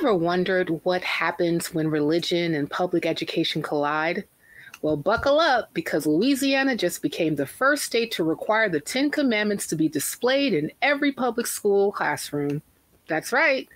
ever wondered what happens when religion and public education collide? Well, buckle up, because Louisiana just became the first state to require the Ten Commandments to be displayed in every public school classroom. That's right.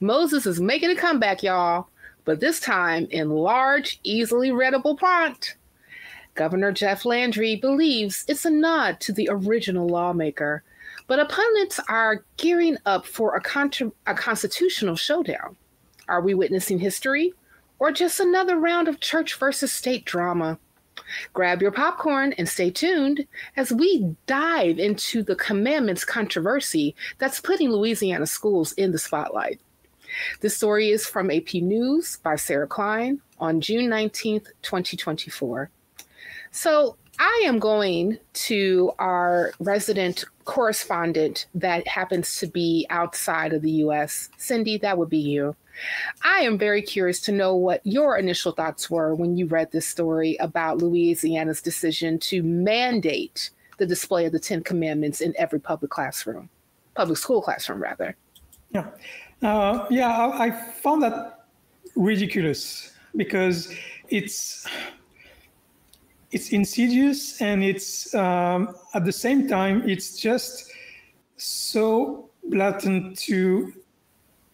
Moses is making a comeback, y'all, but this time in large, easily readable font. Governor Jeff Landry believes it's a nod to the original lawmaker, but opponents are gearing up for a constitutional showdown. Are we witnessing history, or just another round of church versus state drama? Grab your popcorn and stay tuned as we dive into the commandments controversy that's putting Louisiana schools in the spotlight. This story is from AP News by Sarah Klein on June 19th, 2024. So I am going to our resident correspondent that happens to be outside of the U.S. Cindy, that would be you. I am very curious to know what your initial thoughts were when you read this story about Louisiana's decision to mandate the display of the Ten Commandments in every public school classroom, rather. I found that ridiculous because it's insidious, and it's at the same time it's just so blatant to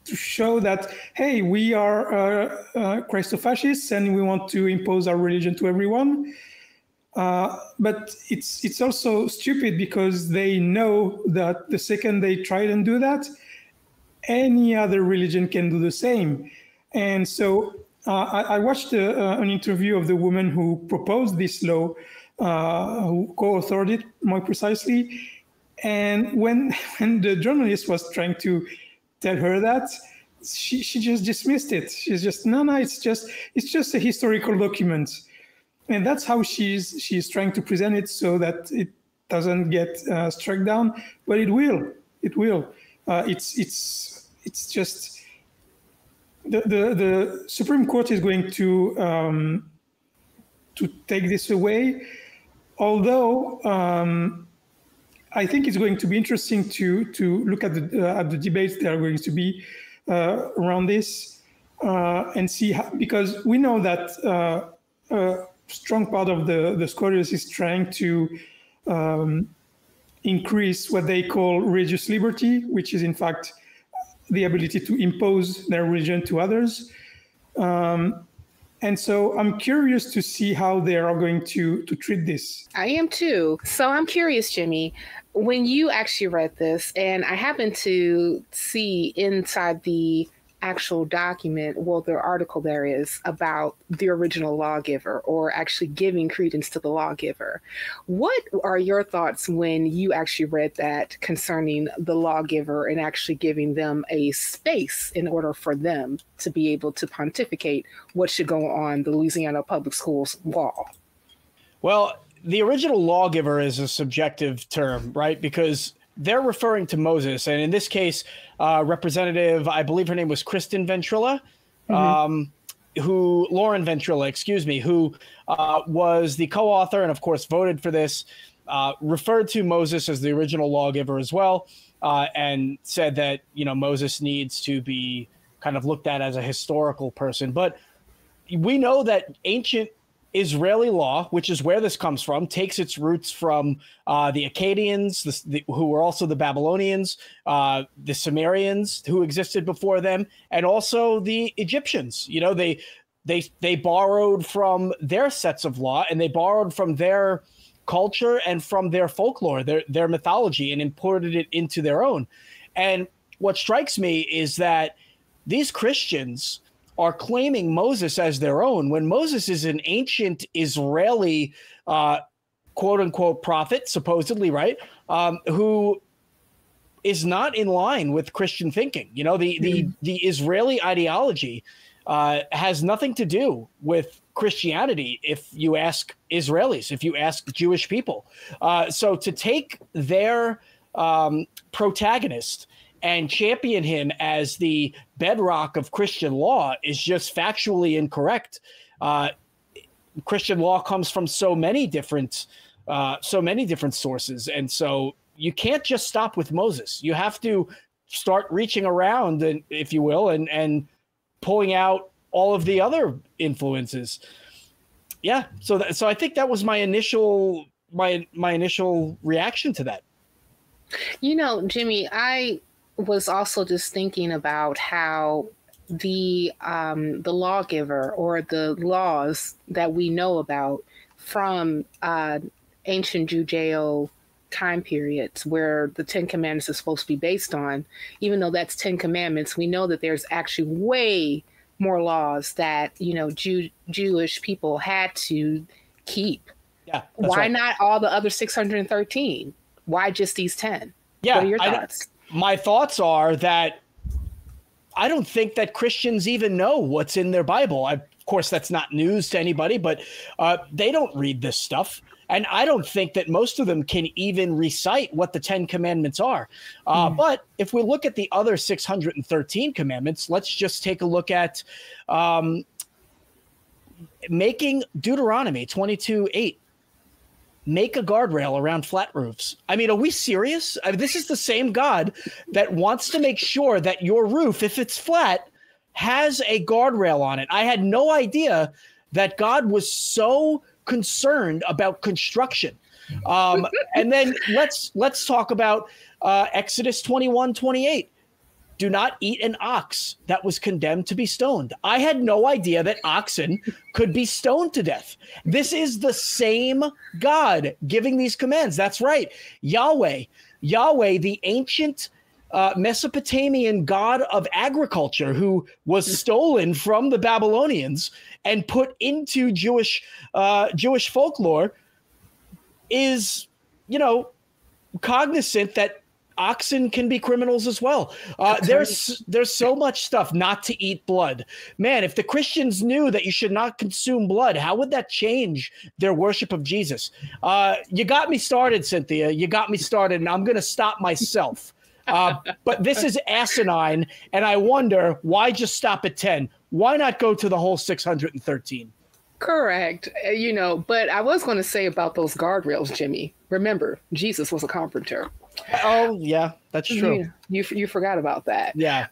show that, hey, we are Christofascists and we want to impose our religion to everyone. But it's also stupid because they know that the second they try and do that, any other religion can do the same. And so I watched an interview of the woman who proposed this law, who co-authored it more precisely. And when the journalist was trying to tell her that, she just dismissed it. She's just, no, it's just a historical document. And that's how she's trying to present it so that it doesn't get struck down, but it will. It's just the Supreme Court is going to take this away. Although I think it's going to be interesting to look at the debates that are going to be around this and see how, because we know that a strong part of the scholars is trying to increase what they call religious liberty, which is in fact the ability to impose their religion to others. And so I'm curious to see how they are going to treat this. I am too. So I'm curious, Jimmy, when you actually read this, and I happened to see inside the actual document, well, the article there is about the original lawgiver, or actually giving credence to the lawgiver. What are your thoughts when you actually read that concerning the lawgiver and actually giving them a space in order for them to be able to pontificate what should go on the Louisiana Public Schools wall? Well, the original lawgiver is a subjective term, right? Because they're referring to Moses. And in this case, Representative, I believe her name was Lauren Ventril, who was the co-author and, of course, voted for this, referred to Moses as the original lawgiver as well, and said that, Moses needs to be kind of looked at as a historical person. But we know that ancient Israeli law, which is where this comes from, takes its roots from the Akkadians, who were also the Babylonians, the Sumerians, who existed before them, and also the Egyptians. They borrowed from their sets of law, and they borrowed from their culture and from their folklore, their mythology, and imported it into their own. And what strikes me is that these Christians are claiming Moses as their own, when Moses is an ancient Israeli, quote unquote, prophet, supposedly, right? Who is not in line with Christian thinking. The Israeli ideology has nothing to do with Christianity, if you ask Israelis, if you ask Jewish people. So to take their protagonist and champion him as the bedrock of Christian law is just factually incorrect. Christian law comes from so many different sources, and so you can't just stop with Moses. You have to start reaching around, and if you will, and pulling out all of the other influences. Yeah. So I think that was my initial reaction to that. You know, Jimmy, I was also just thinking about how the lawgiver, or the laws that we know about from ancient Judeo time periods where the Ten Commandments is supposed to be based on, even though that's 10 commandments, we know that there's actually way more laws that, you know, Jewish people had to keep. Yeah. Why right. not all the other 613? Why just these 10? Yeah. What are your thoughts? My thoughts are that I don't think that Christians even know what's in their Bible. Of course, that's not news to anybody, but they don't read this stuff. And I don't think that most of them can even recite what the 10 commandments are. But if we look at the other 613 commandments, let's just take a look at making Deuteronomy 22:8. Make a guardrail around flat roofs. I mean, are we serious? I mean, this is the same God that wants to make sure that your roof, if it's flat, has a guardrail on it. I had no idea that God was so concerned about construction. And then let's talk about Exodus 21:28. Do not eat an ox that was condemned to be stoned. I had no idea that oxen could be stoned to death. This is the same God giving these commands. That's right. Yahweh, the ancient Mesopotamian god of agriculture, who was stolen from the Babylonians and put into Jewish folklore, is, you know, cognizant that oxen can be criminals as well. There's so much stuff. Not to eat blood. Man, if the Christians knew that you should not consume blood, how would that change their worship of Jesus? You got me started, Cynthia. You got me started, and I'm going to stop myself. But this is asinine, and I wonder, why just stop at 10? Why not go to the whole 613? Correct. You know, but I was going to say about those guardrails, Jimmy. Remember, Jesus was a carpenter. Oh, yeah, that's true. You forgot about that. Yeah.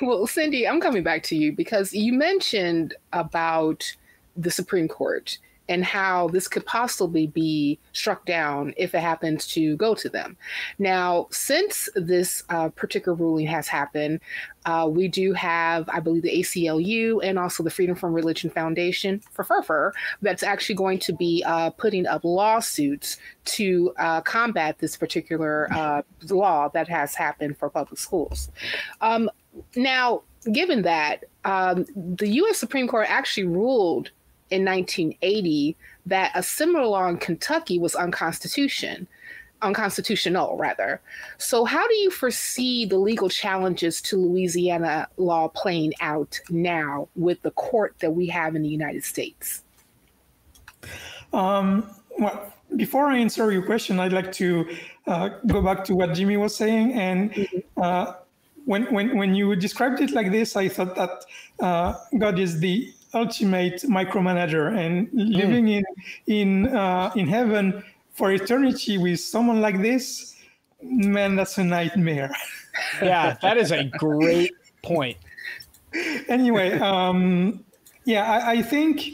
Well, Cindy, I'm coming back to you because you mentioned about the Supreme Court and how this could possibly be struck down if it happens to go to them. Now, since this particular ruling has happened, we do have, I believe, the ACLU and also the Freedom from Religion Foundation for FERFER that's actually going to be putting up lawsuits to combat this particular law that has happened for public schools. Now, given that, the U.S. Supreme Court actually ruled in 1980 that a similar law in Kentucky was unconstitutional. So how do you foresee the legal challenges to Louisiana law playing out now with the court that we have in the United States? Well, before I answer your question, I'd like to go back to what Jimmy was saying. And when you described it like this, I thought that God is the ultimate micromanager, and living in heaven for eternity with someone like this, man, that's a nightmare. Yeah, that is a great point. Anyway, I think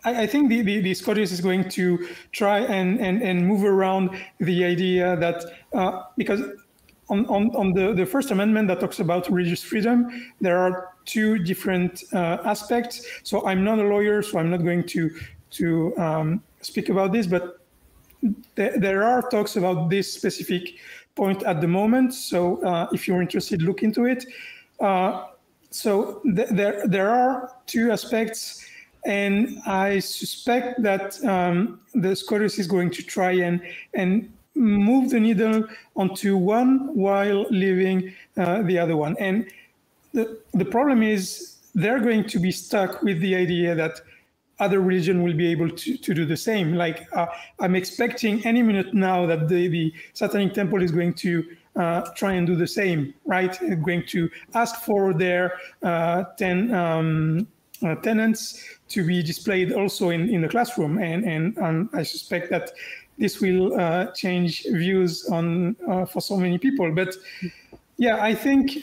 the SCOTUS is going to try and move around the idea that because on the First Amendment that talks about religious freedom, there are two different aspects. So I'm not a lawyer, so I'm not going to speak about this, but there are talks about this specific point at the moment. So if you're interested, look into it. So there are two aspects, and I suspect that the SCOTUS is going to try and move the needle onto one while leaving the other one. And the problem is they're going to be stuck with the idea that other religion will be able to do the same. Like I'm expecting any minute now that the Satanic Temple is going to try and do the same, right? They're going to ask for their 10 tenets to be displayed also in the classroom. And I suspect that this will change views on for so many people. But Yeah, I think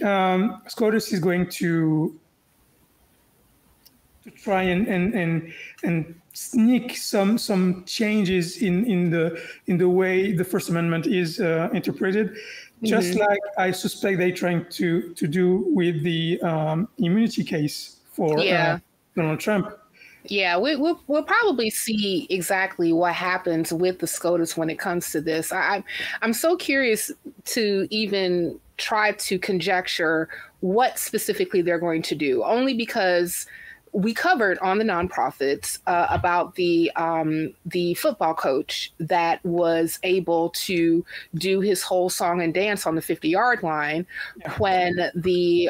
SCOTUS is going to try and sneak some changes in the way the First Amendment is interpreted, just like I suspect they're trying to do with the immunity case for Donald Trump. Yeah, we'll probably see exactly what happens with the SCOTUS when it comes to this. I'm so curious to even try to conjecture what specifically they're going to do, only because we covered on the nonprofits about the football coach that was able to do his whole song and dance on the 50-yard line when the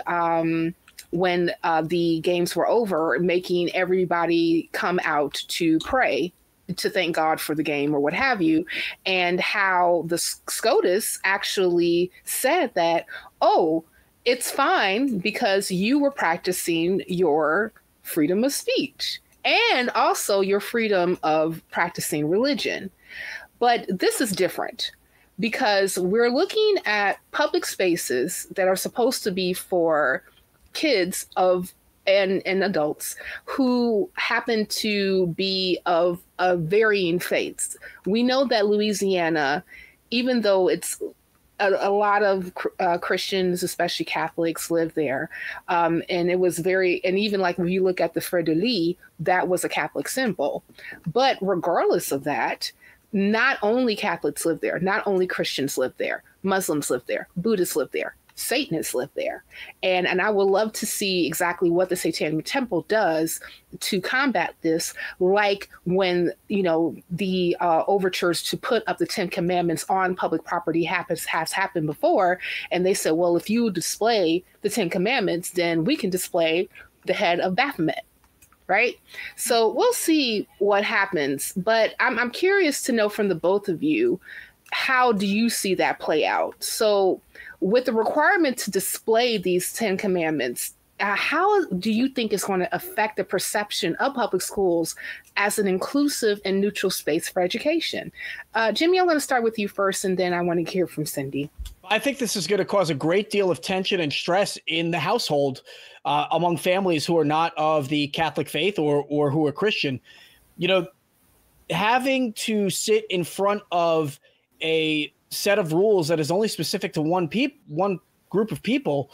games were over, making everybody come out to pray, to thank God for the game or what have you, and how the SCOTUS actually said that, oh, it's fine because you were practicing your freedom of speech and also your freedom of practicing religion. But this is different because we're looking at public spaces that are supposed to be for kids and adults who happen to be of varying faiths. We know that Louisiana, even though it's a lot of Christians, especially Catholics, live there. And it was and even like when you look at the fleur-de-lis, that was a Catholic symbol. But regardless of that, not only Catholics live there, not only Christians live there, Muslims live there, Buddhists live there, Satanists live there. And I would love to see exactly what the Satanic Temple does to combat this, like when, the overtures to put up the 10 Commandments on public property has happened before. And they said, well, if you display the 10 Commandments, then we can display the head of Baphomet. Right. So we'll see what happens. But I'm curious to know from the both of you, how do you see that play out? So with the requirement to display these 10 Commandments, how do you think it's going to affect the perception of public schools as an inclusive and neutral space for education? Jimmy, I'm going to start with you first, and then I want to hear from Cindy. I think this is going to cause a great deal of tension and stress in the household among families who are not of the Catholic faith or who are Christian. Having to sit in front of a set of rules that is only specific to one group of people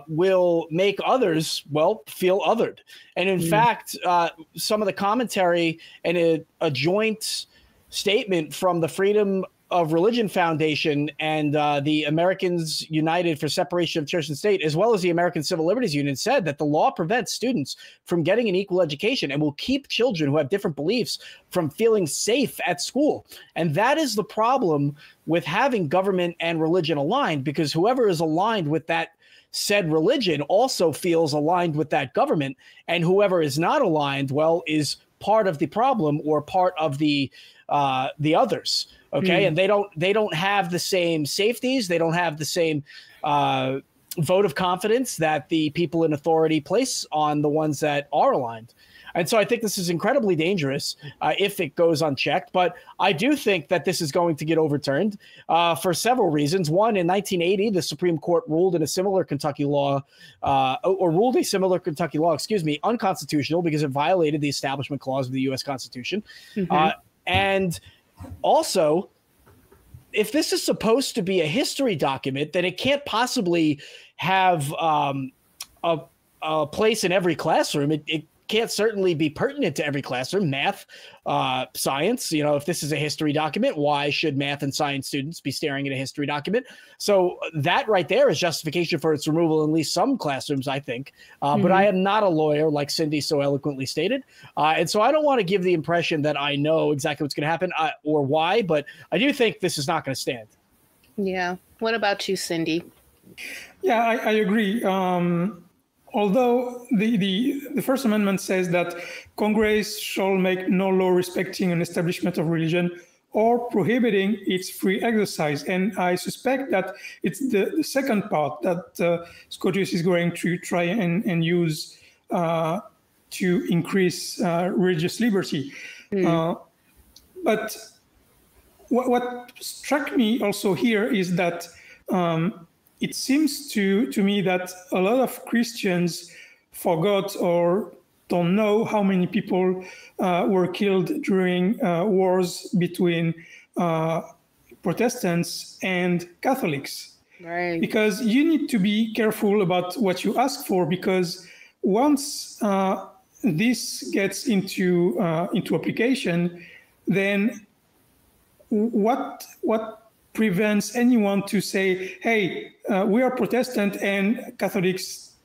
will make others, feel othered. And in fact, some of the commentary and a joint statement from the Freedom of Religion Foundation and the Americans United for Separation of Church and State, as well as the American Civil Liberties Union, said that the law prevents students from getting an equal education and will keep children who have different beliefs from feeling safe at school. And that is the problem with having government and religion aligned, because whoever is aligned with that said religion also feels aligned with that government, and whoever is not aligned, is part of the problem or part of the others. Okay. And they don't have the same safeties. They don't have the same vote of confidence that the people in authority place on the ones that are aligned. And so I think this is incredibly dangerous if it goes unchecked. But I do think that this is going to get overturned for several reasons. One, in 1980, the Supreme Court ruled a similar Kentucky law unconstitutional because it violated the Establishment Clause of the U.S. Constitution. And also, if this is supposed to be a history document, then it can't possibly have a place in every classroom. It can't certainly be pertinent to every classroom. Math, science, if this is a history document, why should math and science students be staring at a history document? So that right there is justification for its removal in at least some classrooms, I think. But I am not a lawyer, like Cindy so eloquently stated. And so I don't want to give the impression that I know exactly what's going to happen or why, but I do think this is not going to stand. Yeah. What about you, Cindy? Yeah, I agree. Although the First Amendment says that Congress shall make no law respecting an establishment of religion or prohibiting its free exercise. And I suspect that it's the second part that SCOTUS is going to try and use to increase religious liberty. But what struck me also here is that it seems to me that a lot of Christians forgot or don't know how many people were killed during wars between Protestants and Catholics. Right. Because you need to be careful about what you ask for, because once this gets into application, then what prevents anyone to say, hey, we are Protestant and Catholics,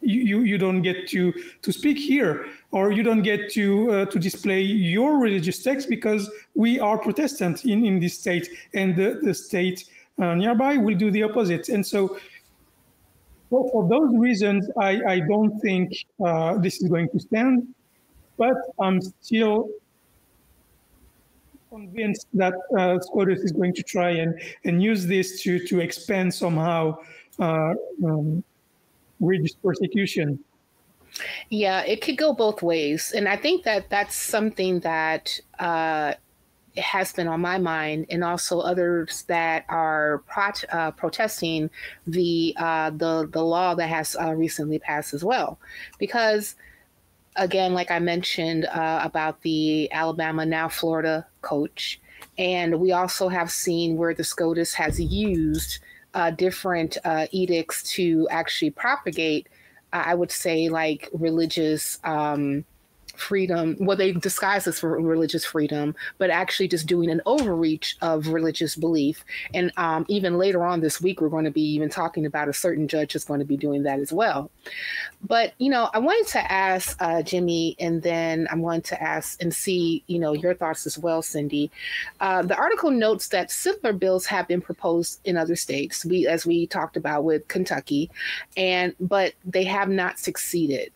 you don't get to speak here, or you don't get to display your religious text because we are Protestant in this state, and the state nearby will do the opposite. And so for those reasons, I don't think this is going to stand, but I'm still convinced that SCOTUS is going to try and use this to expand somehow religious persecution. Yeah, it could go both ways. And I think that that's something that has been on my mind, and also others that are protesting the law that has recently passed as well. Because, again, like I mentioned about the Alabama, now Florida coach, and we also have seen where the SCOTUS has used different edicts to actually propagate, I would say, like religious freedom. Well, they disguise this for religious freedom, but actually just doing an overreach of religious belief. And even later on this week, we're going to be even talking about a certain judge that's going to be doing that as well. But, I wanted to ask Jimmy, and then I'm going to ask and see, your thoughts as well, Cindy. The article notes that similar bills have been proposed in other states, as we talked about with Kentucky, but they have not succeeded.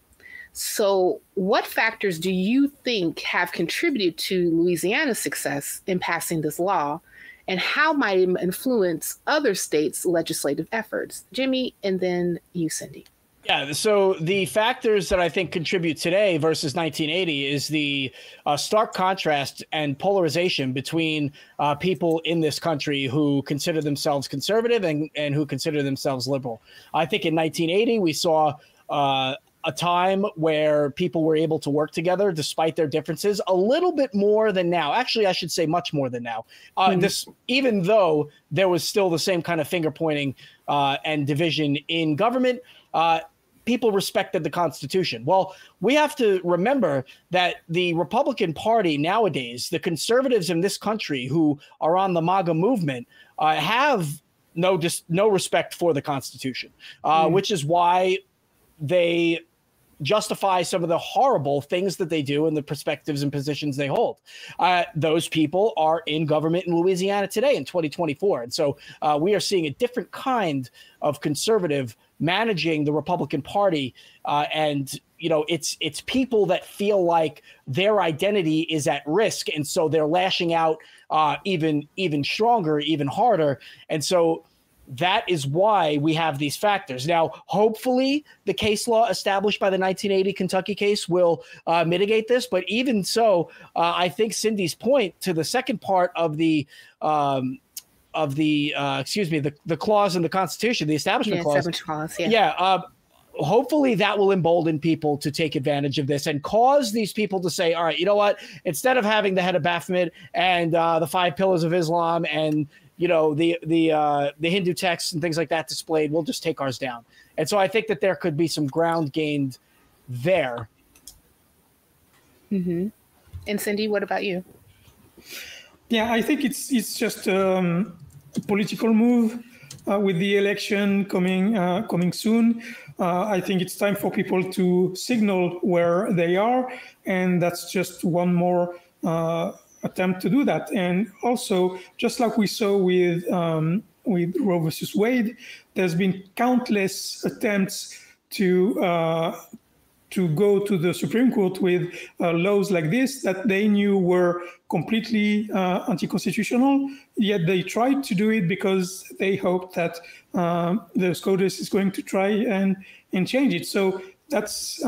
So what factors do you think have contributed to Louisiana's success in passing this law, and how might it influence other states' legislative efforts? Jimmy, and then you, Cindy. Yeah, so the factors that I think contribute today versus 1980 is the stark contrast and polarization between people in this country who consider themselves conservative and who consider themselves liberal. I think in 1980 we saw a time where people were able to work together despite their differences a little bit more than now. Actually, I should say much more than now. Even though there was still the same kind of finger pointing and division in government, people respected the Constitution. Well, we have to remember that the Republican Party nowadays, the conservatives in this country who are on the MAGA movement, have no respect for the Constitution, which is why they justify some of the horrible things that they do and the perspectives and positions they hold. Those people are in government in Louisiana today in 2024. And so we are seeing a different kind of conservative managing the Republican Party. And it's people that feel like their identity is at risk. And so they're lashing out even stronger, even harder. And so that is why we have these factors. Now, hopefully, the case law established by the 1980 Kentucky case will mitigate this. But even so, I think Cindy's point to the second part of the clause in the Constitution, the Establishment Clause. Hopefully that will embolden people to take advantage of this and cause these people to say, all right, you know what? Instead of having the head of Baphomet and the 5 pillars of Islam and the Hindu texts and things like that displayed, we'll just take ours down. And so I think that there could be some ground gained there. Mm-hmm. And Cindy, what about you? Yeah, I think it's just a political move with the election coming soon. I think it's time for people to signal where they are, and that's just one more attempt to do that. And also, just like we saw with Roe versus Wade, there's been countless attempts to go to the Supreme Court with laws like this that they knew were completely anti-constitutional, yet they tried to do it because they hoped that the SCOTUS is going to try and change it. So that's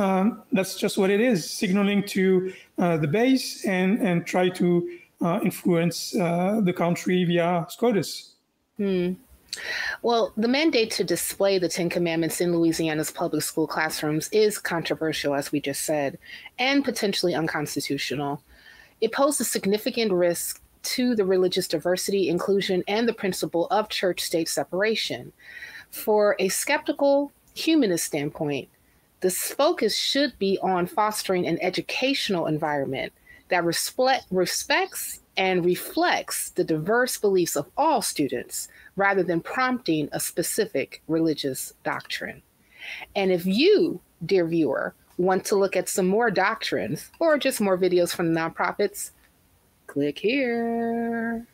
just what it is, signaling to the base and try to influence the country via SCOTUS. Well, the mandate to display the Ten Commandments in Louisiana's public school classrooms is controversial, as we just said, and potentially unconstitutional. It poses significant risk to the religious diversity, inclusion, and the principle of church-state separation. For a skeptical humanist standpoint, this focus should be on fostering an educational environment that respects and reflects the diverse beliefs of all students rather than prompting a specific religious doctrine. And if you, dear viewer, want to look at some more doctrines or just more videos from the nonprofits, click here.